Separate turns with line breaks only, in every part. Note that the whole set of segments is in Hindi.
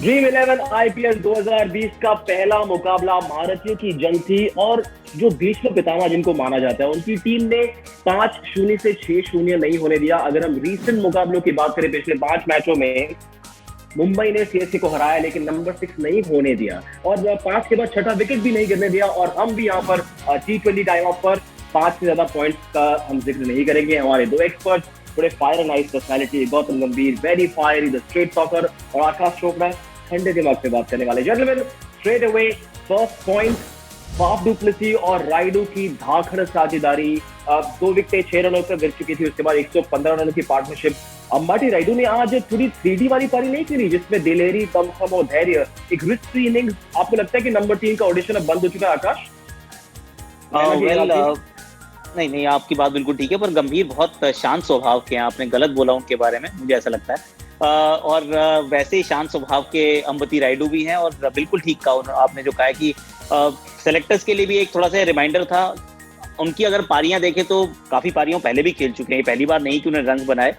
ड्रीम 11 आईपीएल 2020 का पहला मुकाबला भारतीयों की जंग थी और जो भीष्म पितामह जिनको माना जाता है उनकी टीम ने 5-0 से 6-0 नहीं होने दिया। अगर हम रीसेंट मुकाबलों की बात करें पिछले 5 मैचों में मुंबई ने सीएसके को हराया लेकिन नंबर 6 नहीं होने दिया और 5 के बाद छठा विकेट भी नहीं गिरने दिया। और हम भी यहाँ पर T20 टाइम ऑफ पर 5 से ज्यादा पॉइंट्स का हम जिक्र नहीं करेंगे। हमारे दो एक्सपर्ट थोड़े fire and ice personality, Gautam Gambhir very fiery the straight talker और आकाश चोपड़ा ठंडे दिमाग से बात करने वाले। Gentleman, straight away first point, Faf du Plessis और राइडू की धाकड़ साझेदारी। 2 विकेट 6 रनों पर गिर चुकी थी, उसके बाद 115 रनों की पार्टनरशिप। अंबाती राइडू ने आज थोड़ी 3D वाली पारी नहीं खेली जिसमें दिलेरी, दमखम और धैर्य, एक रिस्क फ्री इनिंग्स। आपको लगता है कि नंबर 3 का ऑडिशन अब बंद हो चुका है आकाश?
नहीं, आपकी बात बिल्कुल ठीक है, पर गंभीर बहुत शांत स्वभाव के हैं। आपने गलत बोला उनके बारे में, मुझे ऐसा लगता है। और वैसे ही शांत स्वभाव के अंबती रायडू भी हैं। और बिल्कुल ठीक कहा आपने जो कहा कि सेलेक्टर्स के लिए भी एक थोड़ा सा रिमाइंडर था। उनकी अगर पारियां देखें तो काफी पारियों पहले भी खेल चुके हैं, पहली बार नहीं कि उन्हें रन्स बनाए।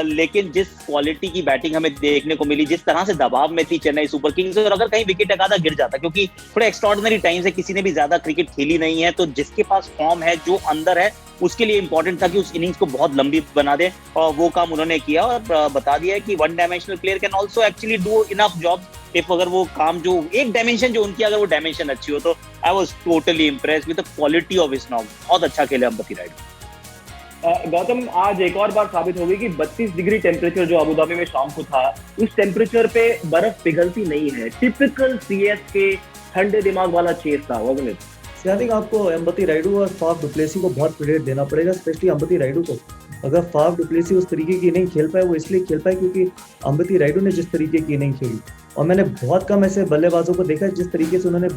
लेकिन जिस क्वालिटी की बैटिंग हमें देखने को मिली, जिस तरह से दबाव में थी चेन्नई सुपर किंग्स, और अगर कहीं विकेट एकादा गिर जाता, क्योंकि थोड़े एक्स्ट्रॉर्डिनरी टाइम से किसी ने भी ज्यादा क्रिकेट खेली नहीं है, तो जिसके पास फॉर्म है, जो अंदर है, उसके लिए इंपॉर्टेंट था कि उस इनिंग्स को बहुत लंबी बना दे। और वो काम उन्होंने किया और बता दिया है कि one dimensional player can also actually do enough job if अगर वो काम जो एक डायमेंशन जो उनकी अगर वो डायमेंशन अच्छी हो तो। I was totally impressed with the quality of his knock. बहुत अच्छा खेले अंबती रायडू।
गौतम, आज एक और बार साबित हो गई कि 32 डिग्री टेम्परेचर जो अबू धाबी में शाम को था, उस टेम्परेचर पे बर्फ पिघलती नहीं है। टिपिकल सीएसके ठंडे दिमाग वाला चेस था, wasn't it?
आई थिंक आपको अंबती रायडू और फाफ डु प्लेसिस को बहुत क्रेडिट देना पड़ेगा, स्पेशली अंबती रायडू को। अगर फाफ डु प्लेसिस उस तरीके की नहीं खेल पाए, वो इसलिए खेल पाए क्योंकि अंबती रायडू ने जिस तरीके की नहीं खेली। और मैंने बहुत कम ऐसे बल्लेबाजों को देखा है जिस तरीके से उन्होंने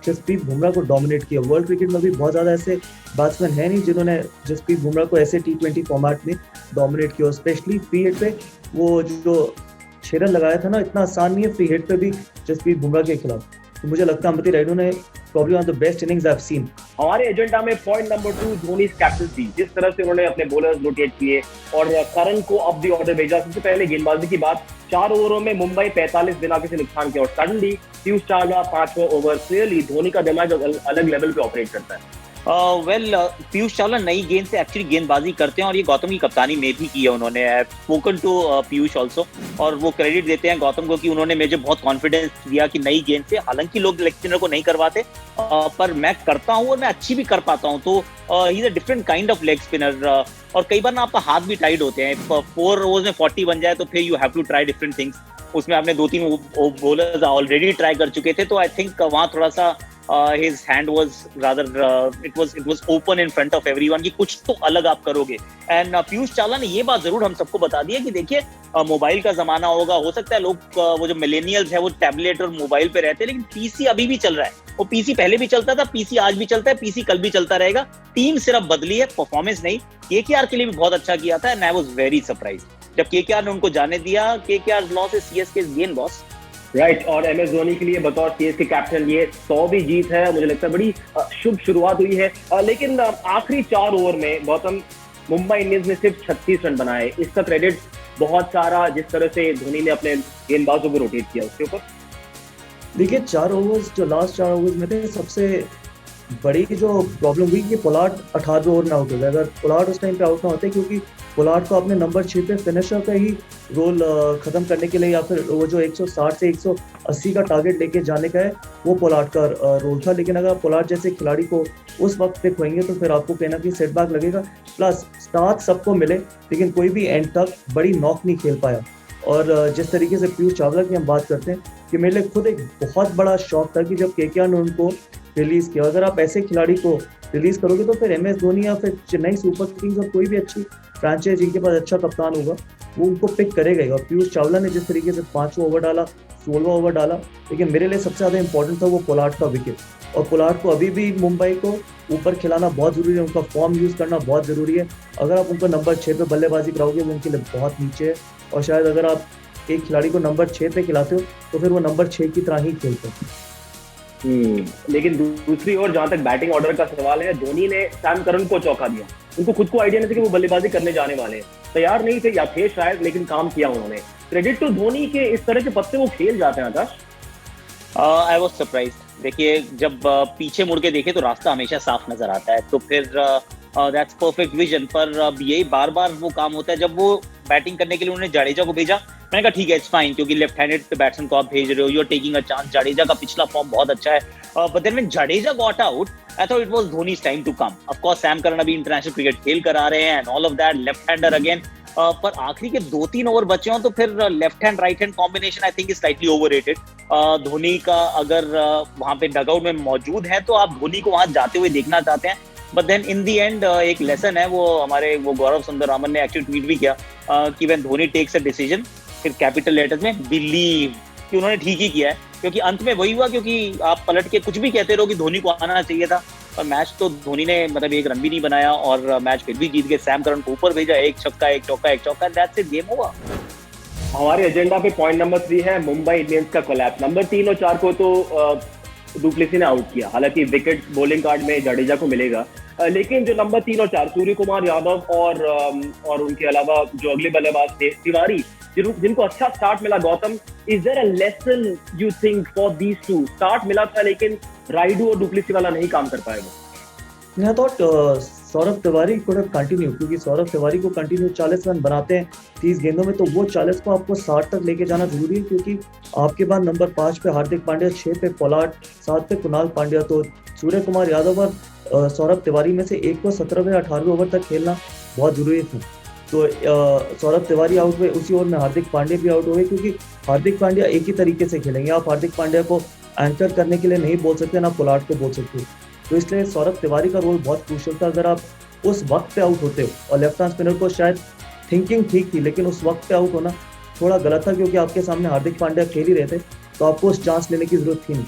जसप्रीत बुमराह को डोमिनेट किया। वर्ल्ड क्रिकेट में भी बहुत ज्यादा ऐसे बैट्समैन है नहीं जिन्होंने जसप्रीत बुमराह को ऐसे T20 फॉर्मेट में डोमिनेट किया। स्पेशली फ्री हिट पे वो जो 6 रन लगाया था ना, इतना आसान नहीं है फ्री हिट पे भी जसप्रीत बुमराह के खिलाफ। तो मुझे लगता है अंबती रायडू ने probably one of the best innings I've seen।
हमारे एजेंडा में पॉइंट नंबर 2, धोनी कैप्टनसी। जिस तरह से उन्होंने अपने बॉलर्स रोटेट किए और करण को अप द ऑर्डर भेजा। सबसे पहले गेंदबाजी की बात, 4 ओवरों में मुंबई 45 बिना किसी नुकसान के, और सडनली पीयूष चावला 5वां ओवर। क्लियरली धोनी का दिमाग अलग लेवल पे ऑपरेट करता है।
पीयूष चावला नई गेंद से एक्चुअली गेंदबाजी करते हैं और ये गौतम की कप्तानी में भी की है उन्होंने। स्पोकन टू पीयूष ऑल्सो, और वो क्रेडिट देते हैं गौतम को कि उन्होंने मुझे बहुत कॉन्फिडेंस दिया कि नई गेंद से, हालांकि लोग लेग स्पिनर को नहीं करवाते, पर मैं करता हूं और मैं अच्छी भी कर पाता हूं। तो he is a different kind of leg spinner. और कई बार ना आपका हाथ भी टाइट होते हैं। 4 ओवर्स में 40 बन जाए तो फिर you have to try different things. उसमें आपने 2-3 बॉलर्स ऑलरेडी ट्राई कर चुके थे, तो आई थिंक वहां थोड़ा सा his hand was rather it was open in front of everyone कि कुछ तो अलग आप करोगे। एंड पीयूष चावला ने ये बात जरूर हम सबको बता दी है कि देखिए मोबाइल का जमाना होगा, हो सकता है लोग वो जो मिलेनियल्स है वो टैबलेट और मोबाइल पे रहते हैं, लेकिन पीसी अभी भी चल रहा है। वो पीसी पहले भी चलता था, पीसी आज भी चलता है, पीसी कल भी चलता रहेगा। टीम सिर्फ बदली है, परफॉर्मेंस नहीं। केकेआर के लिए भी बहुत अच्छा किया था and I was very surprised जब केकेआर ने उनको जाने दिया। KKR loss is CSK gain loss,
right. और एमएस धोनी के लिए बतौर सीएसके कैप्टन ये 100वीं जीत है। मुझे लगता है बड़ी शुभ शुरुआत हुई है। लेकिन आखिरी 4 ओवर में गौतम, मुंबई इंडियंस ने सिर्फ 36 रन बनाए। इसका क्रेडिट बहुत सारा जिस तरह से धोनी ने अपने गेंदबाजों को रोटेट किया उसके ऊपर।
देखिए 4 ओवर्स जो लास्ट 4 ओवर्स में थे, सबसे बड़ी जो प्रॉब्लम हुई कि पोलार्ड 18वें ओवर में आउट हो गया। अगर पोलार्ड उस टाइम पे आउट ना होते, क्योंकि पोलार्ड को अपने नंबर 6 पे फिनिशर का ही रोल खत्म करने के लिए, या फिर वो जो 160 से 180 का टारगेट लेके जाने का है, वो पोलार्ड का रोल था। लेकिन अगर पोलार्ड जैसे खिलाड़ी को उस वक्त पे खोएंगे तो फिर आपको कहना कि सेटबैक लगेगा। प्लस स्टार्ट सबको मिले लेकिन कोई भी एंड तक बड़ी नॉक नहीं खेल पाया। और जिस तरीके से पीयूष चावला की हम बात करते हैं कि मेरे लिए खुद एक बहुत बड़ा शौक था कि जब केकेआर ने उनको रिलीज किया। अगर आप ऐसे खिलाड़ी को रिलीज करोगे तो फिर एमएस धोनी या फिर चेन्नई सुपर किंग्स और कोई भी अच्छी फ्रेंचाइज जिनके पास अच्छा कप्तान होगा वो उनको पिक करेगा। और पीयूष चावला ने जिस तरीके से 5वां ओवर डाला, 16वां ओवर डाला, लेकिन मेरे लिए सबसे ज्यादा इंपॉर्टेंट था वो पोलार्ड का विकेट। और पोलार्ड को अभी भी मुंबई को ऊपर खिलाना बहुत जरूरी है, उनका फॉर्म यूज करना बहुत जरूरी है। अगर आप उनको नंबर 6 पे बल्लेबाजी कराओगे वो उनके लिए बहुत नीचे है। और शायद अगर आप एक खिलाड़ी को नंबर 6 पे खिलाते हो तो फिर वो नंबर 6 की तरह ही खेलते हैं।
लेकिन दूसरी ओर जहां तक बैटिंग ऑर्डर का सवाल है, धोनी ने सैम करन को चौंका दिया। उनको खुद को आइडिया नहीं था कि वो बल्लेबाजी करने जाने वाले हैं। तैयार नहीं थे या थे शायद, लेकिन काम किया उन्होंने। क्रेडिट टू धोनी के इस तरह के पत्ते वो खेल जाते हैं आकाश।
I was surprised. देखिए जब पीछे मुड़ के देखे तो रास्ता हमेशा साफ नजर आता है, तो फिर दैट्स परफेक्ट विजन। पर यही बार बार वो काम होता है जब वो बैटिंग करने के लिए उन्होंने जडेजा को भेजा, मैंने कहा ठीक है इट्स फाइन, क्योंकि लेफ्ट हैंडेड बैट्समैन को आप भेज रहे हो, you are taking a chance. Jadeja का पिछला फॉर्म बहुत अच्छा है, but then when Jadeja got out I thought it was Dhoni's time to come. Of course Sam Curran अभी इंटरनेशनल क्रिकेट खेल कर आ रहे हैं and all of that, left hander again, पर आखिरी के 2-3 ओवर बचे हों तो फिर left hand right hand combination I think is slightly overrated. Dhoni का अगर वहां पे डगआउट में मौजूद है तो आप धोनी को वहां जाते हुए देखना चाहते हैं, but then in the end एक लेसन है, वो हमारे वो गौरव सुंदररामन ने एक्चुअली ट्वीट भी किया कि when Dhoni takes a decision, फिर कैपिटल लेटर्स में बिलीव, कि उन्होंने ठीक ही किया है, क्योंकि अंत में वही हुआ। क्योंकि आप पलट के कुछ भी कहते रहो कि धोनी को आना चाहिए था, और मैच तो धोनी ने मतलब एक रन भी नहीं बनाया और मैच फिर भी जीत गए। सैम करन को ऊपर भेजा, एक छक्का एक चौका, दैट्स इट, गेम ओवर।
हमारे एजेंडा पे पॉइंट नंबर 3 है मुंबई इंडियंस का कोलैप्स। नंबर 3 और 4 को तो डुप्लेसी ने आउट किया, हालांकि विकेट बॉलिंग कार्ड में जडेजा को मिलेगा, लेकिन जो नंबर 3 और 4 सूर्य कुमार यादव और उनके अलावा जो अगले बल्लेबाज थे तिवारी, जिनको अच्छा स्टार्ट मिला, Gautam, is there a lesson you think for these two? Start मिला था लेकिन राइडू और डुप्लेसी वाला नहीं काम कर पाएगा।
I thought Saurabh Tiwari could have continue, क्योंकि सौरभ तिवारी को कंटिन्यू 40 रन बनाते हैं 30 गेंदों में, तो वो 40 को आपको 60 तक लेके जाना जरूरी है, क्योंकि आपके बाद नंबर 5 पे हार्दिक पांड्या, 6 पे पोलार्ड, 7 पे कुणाल पांड्या, तो सूर्य कुमार यादव और सौरभ तिवारी में से एक को 17वें 18वें ओवर तक खेलना बहुत जरूरी था। तो सौरभ तिवारी आउट हुए, उसी ओवर में हार्दिक पांड्या भी आउट हुए, क्योंकि हार्दिक पांड्या एक ही तरीके से खेलेंगे, आप हार्दिक पांड्या को एंकर करने के लिए नहीं बोल सकते, ना पोलार्ड को बोल सकते, तो इसलिए सौरभ तिवारी का रोल बहुत क्रूशियल था। अगर आप उस वक्त पे आउट होते हो, और लेफ्ट हैंड स्पिनर को शायद थिंकिंग ठीक थी, लेकिन उस वक्त पे आउट होना थोड़ा गलत था, क्योंकि आपके सामने हार्दिक पांड्या खेल ही रहे थे, तो आपको उस चांस लेने की जरूरत थी नहीं।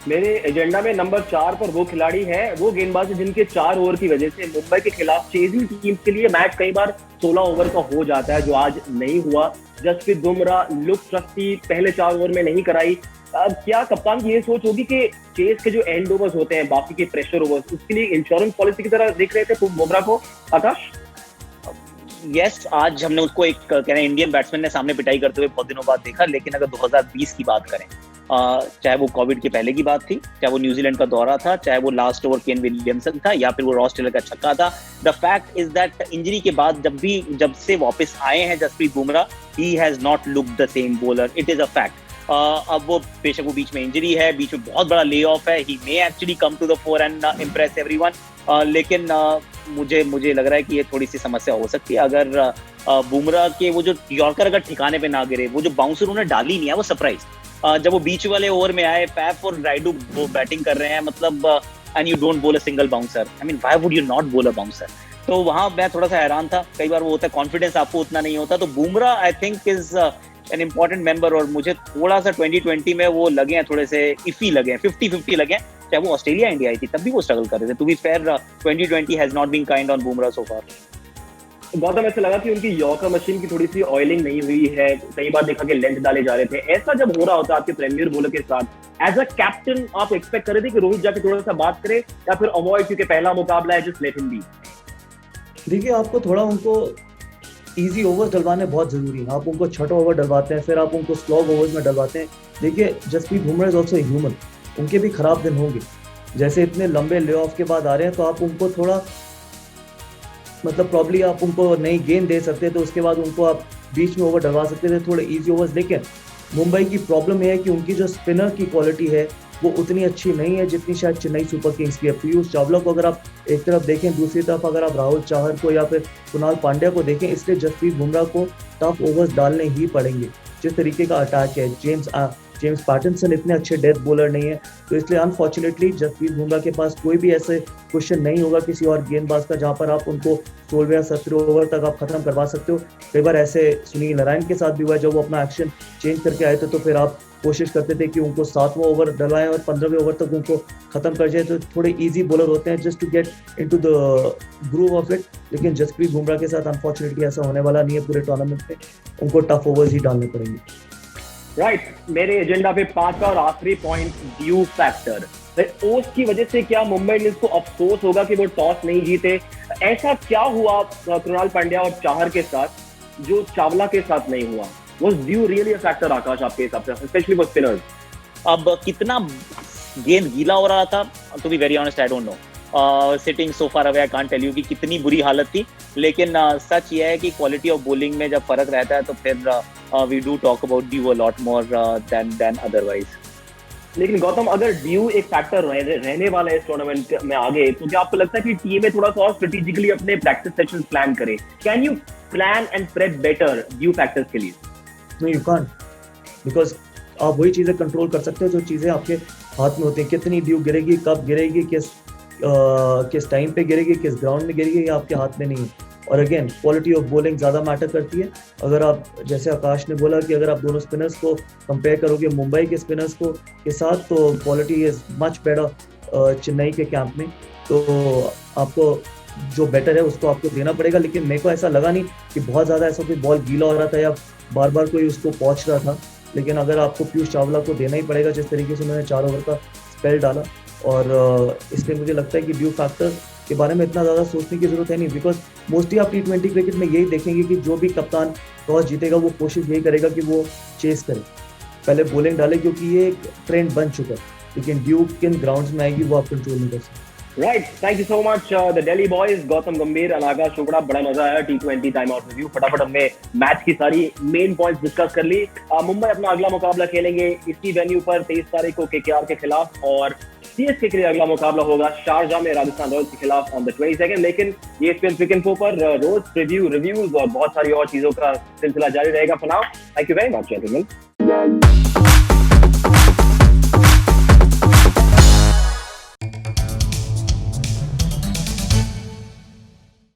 मेरे एजेंडा में नंबर 4 पर वो खिलाड़ी है, वो गेंदबाज है जिनके 4 ओवर की वजह से मुंबई के खिलाफ चेजिंग टीम के लिए मैच कई बार 16 ओवर का हो जाता है, जो आज नहीं हुआ। जसप्रीत बुमराह, लुक ट्रस्टी पहले 4 ओवर में नहीं कराई। क्या कप्तान की ये सोच होगी कि चेस के जो एंड ओवर्स होते हैं, बाकी के प्रेशर ओवर्स, उसके लिए इंश्योरेंस पॉलिसी की तरह देख रहे थे बुमराह को, आकाश?
यस, आज हमने उसको एक कहना इंडियन बैट्समैन ने सामने पिटाई करते हुए बहुत दिनों बाद देखा, लेकिन अगर 2020 की बात करें, चाहे वो कोविड के पहले की बात थी, चाहे वो न्यूजीलैंड का दौरा था, चाहे वो लास्ट ओवर केन विलियमसन था, या फिर वो रॉस टेलर का छक्का था, the fact is that injury के बाद जब से वापस आए हैं Jasprit Bumrah, he has not looked the same bowler, it is a fact. अब वो बेशक वो बीच में इंजरी है, बीच में बहुत बड़ा ले ऑफ है, he may actually come to the fore and impress everyone, लेकिन मुझे लग रहा है कि ये थोड़ी सी समस्या हो सकती है अगर बुमराह के वो जो यॉर्कर अगर ठिकाने पे ना गिरे, वो जो बाउंसर उन्होंने डाली नहीं है, वो सरप्राइज। जब वो बीच वाले ओवर में आए, पैफ और राइडू वो बैटिंग कर रहे हैं, मतलब एंड यू डोंट बोल a single bouncer, I mean why would you not बोल अ बाउंसर? तो वहां मैं थोड़ा सा हैरान था। कई बार वो होता है कॉन्फिडेंस आपको उतना नहीं होता, तो Bumrah I think is an important member, और मुझे थोड़ा सा 2020 में वो लगे हैं, थोड़े से इफी लगे हैं, 50-50 लगे हैं। चाहे वो ऑस्ट्रेलिया इंडिया आई थी तब भी वो स्ट्रगल कर रहे थे। To be fair 2020 has not been kind on Bumrah so far.
Gautam, ऐसा लगा कि उनकी यॉर्कर मशीन की थोड़ी सी ऑयलिंग नहीं हुई है, कई बार देखा कि लेंथ डाले जा रहे थे। ऐसा जब हो रहा होता आपके प्रीमियर बॉलर के साथ, एज अ कैप्टन आप एक्सपेक्ट कर रहे थे कि रोहित जाके थोड़ा सा बात करे, या फिर अवॉइड, क्योंकि पहला मुकाबला है, जस्ट लेट हिम बी?
देखिए, आपको थोड़ा उनको इजी ओवर्स डलवाने बहुत जरूरी है। आप उनको छठा ओवर डलवाते हैं, फिर आप उनको स्लॉग ओवर्स में डलवाते हैं। देखिए, Jasprit Bumrah is also human, उनके भी खराब दिन होंगे। जैसे इतने लंबे ले ऑफ के बाद आ रहे हैं, तो आप उनको थोड़ा मतलब प्रॉब्ली आप उनको नई गेंद दे सकते थे, तो उसके बाद उनको आप बीच में ओवर डलवा सकते थे, थोड़े इजी ओवर्स। लेकिन मुंबई की प्रॉब्लम यह है कि उनकी जो स्पिनर की क्वालिटी है वो उतनी अच्छी नहीं है जितनी शायद चेन्नई सुपर किंग्स की है। पीयूष चावला को अगर आप एक तरफ देखें, दूसरी तरफ अगर आप राहुल चाहर को या फिर कुणाल पांड्या को देखें, इसलिए जसप्रीत बुमराह को टफ ओवर्स डालने ही पड़ेंगे। जिस तरीके का अटैक है, जेम्स पैटरसन इतने अच्छे डेथ बॉलर नहीं है, तो इसलिए अनफॉर्चुनेटली जसप्रीत बुमराह के पास कोई भी ऐसे क्वेश्चन नहीं होगा किसी और गेंदबाज का जहां पर आप उनको 16 या 17 ओवर तक आप खत्म करवा सकते हो। कई बार ऐसे सुनील नारायण के साथ भी हुआ, जब वो अपना एक्शन चेंज करके आए थे, तो फिर आप कोशिश करते थे कि उनको 7वां ओवर डलवाएं और 15वें ओवर तक उनको खत्म कर जाए, तो थोड़े इजी बॉलर होते हैं just to get into the groove of it. लेकिन जसप्रीत बुमराह के साथ अनफॉर्चुनेटली ऐसा होने वाला नहीं है पूरे टूर्नामेंट में, उनको टफ ओवर्स ही डालने पड़ेंगे।
राइट, मेरे एजेंडा पे 5वां और आखिरी पॉइंट, ड्यू फैक्टर। ओस की वजह से क्या मुंबई इंडियंस को अफसोस होगा कि वो टॉस नहीं जीते? ऐसा क्या हुआ कृणाल पांड्या और चाहर के साथ जो चावला के साथ नहीं हुआ? Was dew really a factor, Aakash, आपके हिसाब से, स्पेशली फॉर स्पिनर्स?
अब कितना गेंद गीला हो रहा था, to be very honest I don't know, sitting so far away I can't tell you कि कितनी बुरी हालत थी, लेकिन सच ये है कि क्वालिटी ऑफ बॉलिंग में जब फर्क रहता है तो फिर we do talk about dew a lot more than otherwise.
लेकिन गौतम, अगर ड्यू एक फैक्टर रहने वाला है इस टूर्नामेंट में आगे, तो क्या आपको लगता है कि टीमें थोड़ा सा और स्ट्रेटेजिकली अपने प्रैक्टिस सेशन प्लान करें? Can you plan and prep better due factors के लिए?
नो यू कांट, बिकॉज आप वही चीजें कंट्रोल कर सकते हो जो चीजें आपके हाथ में होती है। कितनी ड्यू गिरेगी, कब गिरेगी, किस टाइम पे गिरेगी, किस ग्राउंड में गिरेगी, ये आपके हाथ में नहीं है। और अगेन क्वालिटी ऑफ बॉलिंग ज़्यादा मैटर करती है। अगर आप, जैसे आकाश ने बोला कि अगर आप दोनों स्पिनर्स को कंपेयर करोगे मुंबई के स्पिनर्स को के साथ, तो quality is much better Chennai के कैंप में। तो आपको जो बेटर है उसको आपको देना पड़ेगा। लेकिन मेरे को ऐसा लगा नहीं कि बहुत ज़्यादा ऐसा कोई बॉल गीला हो रहा था या बार बार कोई उसको पहुँच रहा था। लेकिन अगर आपको पीयूष चावला को देना ही पड़ेगा, जिस तरीके से उन्होंने 4 ओवर का स्पेल डाला, और इसलिए मुझे लगता है कि ड्यू फैक्टर के बारे में इतना ज़्यादा सोचने की जरूरत है नहीं। बिकॉज मोस्टली आप T20 क्रिकेट में यही देखेंगे कि जो भी कप्तान टॉस जीतेगा वो कोशिश यही करेगा कि वो चेस करे, पहले बॉलिंग डाले, क्योंकि ये एक ट्रेंड बन चुका है। लेकिन ड्यू किन ग्राउंड्स में आएगी वो आप कंट्रोल नहीं कर सकते।
Right, thank you so much the Delhi boys, Gautam गंभीर, आकाश चोपड़ा। बड़ा मजा आया T20 टाइम आउट रिव्यू। फटाफट हमने मैच की सारी मेन पॉइंट्स डिस्कस कर ली। मुंबई अपना अगला मुकाबला खेलेंगे इसी वेन्यू पर 23 तारीख को KKR के खिलाफ, और CSK के लिए अगला मुकाबला होगा शारजाह में राजस्थान रॉयल्स के खिलाफ ऑन द 22nd। लेकिन ये ESPN Crick Info पर रोज प्रीव्यू, रिव्यूज और बहुत सारी और चीजों का सिलसिला जारी रहेगा। For now, thank you very much gentleman.